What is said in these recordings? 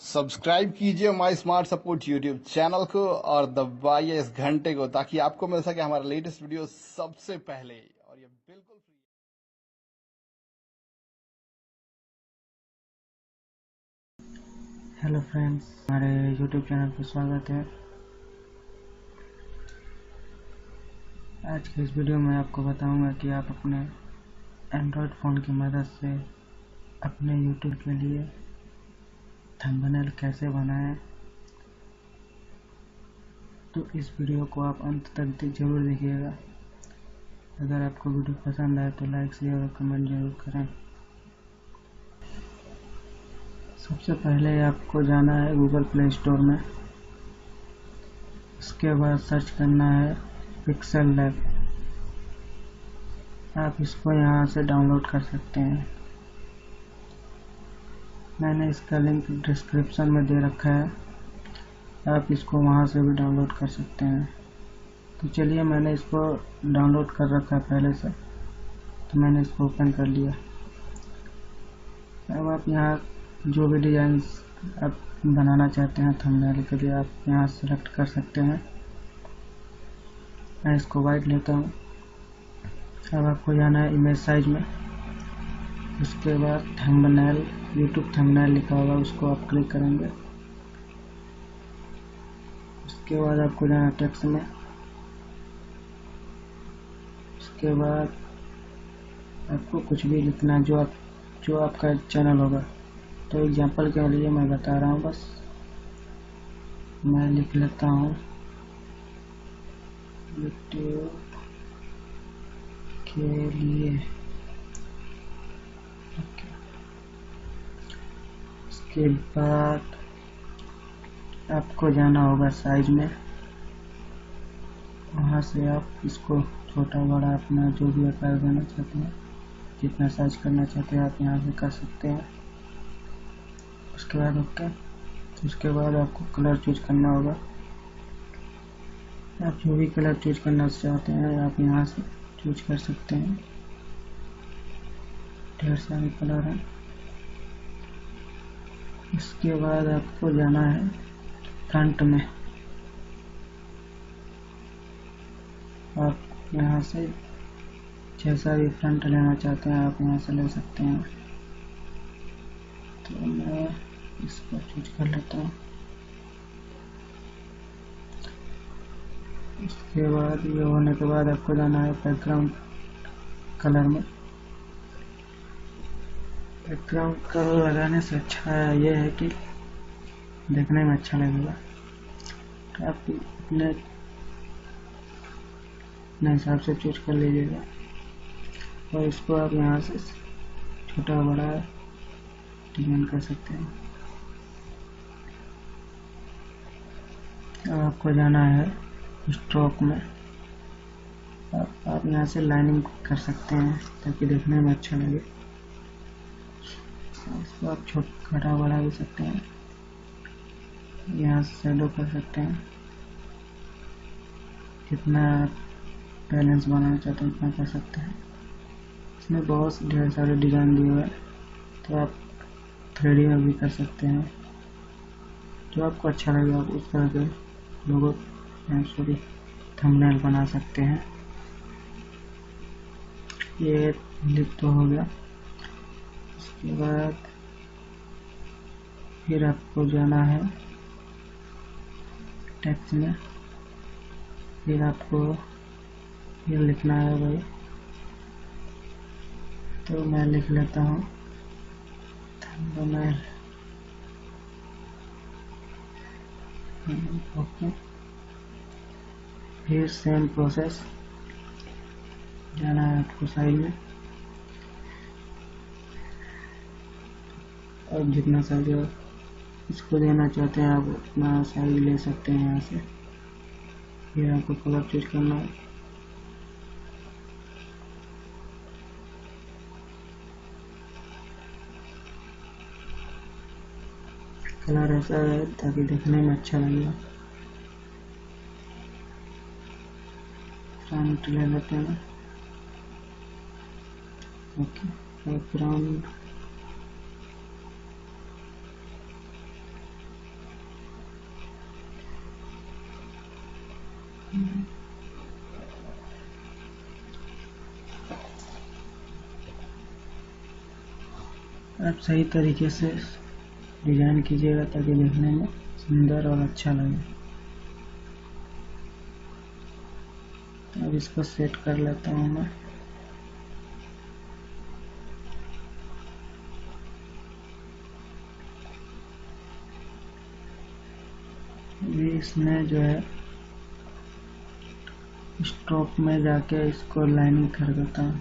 Subscribe कीजिए माई smart support YouTube channel को और दबाइए इस घंटे को ताकि आपको मिल सके हमारा लेटेस्ट वीडियो सबसे पहले। और ये बिल्कुल फ्री हेलो फ्रेंड्स, हमारे YouTube चैनल पर स्वागत है। आज के इस वीडियो में आपको बताऊंगा कि आप अपने एंड्रॉयड फ़ोन की मदद से अपने YouTube के लिए थंबनेल कैसे बनाएं। तो इस वीडियो को आप अंत तक जरूर देखिएगा। अगर आपको वीडियो पसंद आए तो लाइक शेयर और कमेंट जरूर करें। सबसे पहले आपको जाना है गूगल प्ले स्टोर में। उसके बाद सर्च करना है पिक्सल लैब। आप इसको यहाँ से डाउनलोड कर सकते हैं। मैंने इसका लिंक डिस्क्रिप्शन में दे रखा है, आप इसको वहाँ से भी डाउनलोड कर सकते हैं। तो चलिए, मैंने इसको डाउनलोड कर रखा है पहले से, तो मैंने इसको ओपन कर लिया। अब आप यहाँ जो भी डिज़ाइन आप बनाना चाहते हैं थंबनेल के लिए, आप यहाँ सेलेक्ट कर सकते हैं। मैं इसको वाइट लेता हूँ। अब आपको जाना है इमेज साइज में। उसके बाद थंबनेल, यूट्यूब थंबनेल लिखा होगा, उसको आप क्लिक करेंगे। उसके बाद आपको जाना है टेक्स्ट में। उसके बाद आपको कुछ भी लिखना है जो आपका चैनल होगा। तो एग्जांपल के लिए मैं बता रहा हूँ, बस मैं लिख लेता हूँ यूट्यूब के लिए। उसके बाद आपको जाना होगा साइज में। वहाँ से आप इसको छोटा बड़ा अपना जो भी आकार देना चाहते हैं, जितना साइज करना चाहते हैं आप यहाँ से कर सकते हैं। उसके बाद ओके। उसके बाद आपको कलर चूज करना होगा। आप जो भी कलर चूज करना चाहते हैं आप यहाँ से चूज कर सकते हैं। ढेर सारे कलर हैं। इसके बाद आपको जाना है फ्रंट में। आप यहाँ से जैसा भी फ्रंट लेना चाहते हैं आप यहाँ से ले सकते हैं। तो मैं इसको चूज कर लेता हूँ। उसके बाद ये होने के बाद आपको जाना है बैकग्राउंड कलर में। बैकग्राउंड कलर लगाने से अच्छा ये है कि देखने में अच्छा लगेगा। तो आप अपने हिसाब से चूज कर लीजिएगा और इसको आप यहाँ से छोटा बड़ा डिजाइन कर सकते हैं। अब आपको जाना है स्ट्रोक में। आप यहाँ से लाइनिंग कर सकते हैं ताकि देखने में अच्छा लगे। इसको आप छोटा बड़ा भी सकते हैं। यहाँ से शैडो कर सकते हैं। जितना बैलेंस बनाना चाहते हैं उतना कर सकते हैं। इसमें बहुत ढेर सारे डिज़ाइन दिए हुए हैं, तो आप 3D में भी कर सकते हैं। जो आपको अच्छा लगे आप उस तरह के लोगो सॉरी थंबनेल बना सकते हैं। ये लिख तो हो गया। उसके बाद फिर आपको जाना है टेक्स्ट में। फिर आपको ये लिखना है भाई, तो मैं लिख लेता हूँ थंबनेल। ओके। फिर सेम प्रोसेस, जाना है आपको साइज में और जितना साइज इसको देना चाहते हैं आप उतना साइज ले सकते हैं यहाँ से। फिर आपको कलर चूज करना है। कलर ऐसा है ताकि देखने में अच्छा लगेगा। फ्रंट ले लेते हैं। ओके, बैकग्राउंड आप सही तरीके से डिजाइन कीजिएगा ताकि देखने में सुंदर और अच्छा लगे। तो अब इसको सेट कर लेता हूँ मैं। अभी इसमें जो है स्ट्रोक में जाके इसको लाइनिंग कर देता हूँ।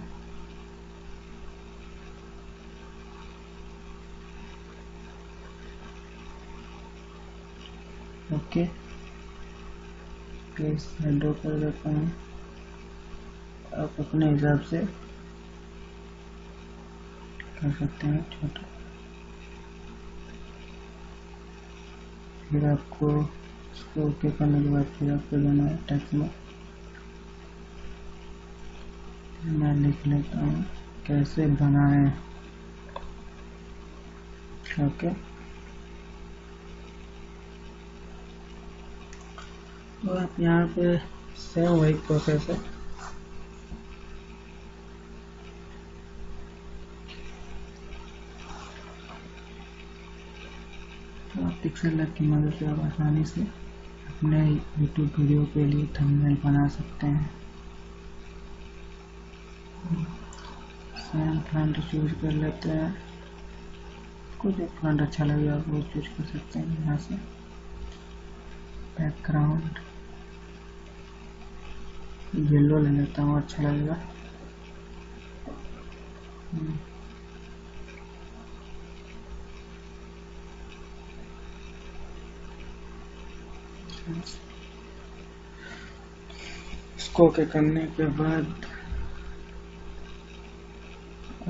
ओके, शेडो कर देता हूँ। आप अपने हिसाब से कर सकते हैं छोटा। फिर आपको इसको ओके करने के बाद फिर आपको जाना है टेक्स्ट में। मैं लिख लेता हूँ कैसे बनाएं। ओके, तो आप यहाँ पे सेम वही प्रोसेस है। तो आप पिक्सल लैब की मदद से आप आसानी से अपने YouTube वीडियो के लिए थंबनेल बना सकते हैं। सेम फ्रंट चूज कर लेते हैं। कुछ जो फ्रंट अच्छा लगे आप वो चूज कर सकते हैं। यहाँ से बैकग्राउंड येलो ले लेता हूँ, अच्छा लगेगा। इसको ओके करने के बाद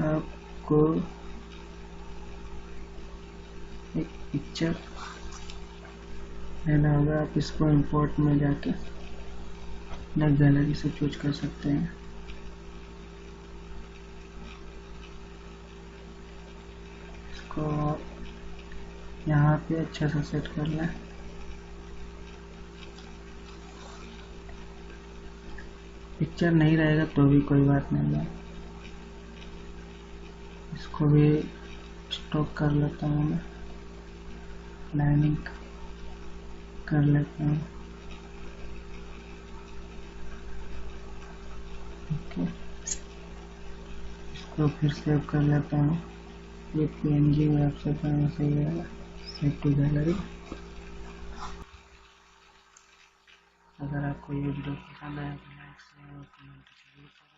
आपको एक पिक्चर लेना होगा। आप इसको इंपोर्ट में जाके या गैलरी से चूज कर सकते हैं। इसको यहाँ पे अच्छा सा सेट कर लें। पिक्चर नहीं रहेगा तो भी कोई बात नहीं है। इसको भी स्टॉक कर लेता हूँ मैं, लाइनिंग कर लेता हूँ। ओके, इसको फिर सेव कर लेता हूँ। ये PNG में आप सेव करना सही रहेगा। Save to gallery. अगर आपको ये वीडियो पसंद आए तो लाइक शेयर और कमेंट जरूर करें।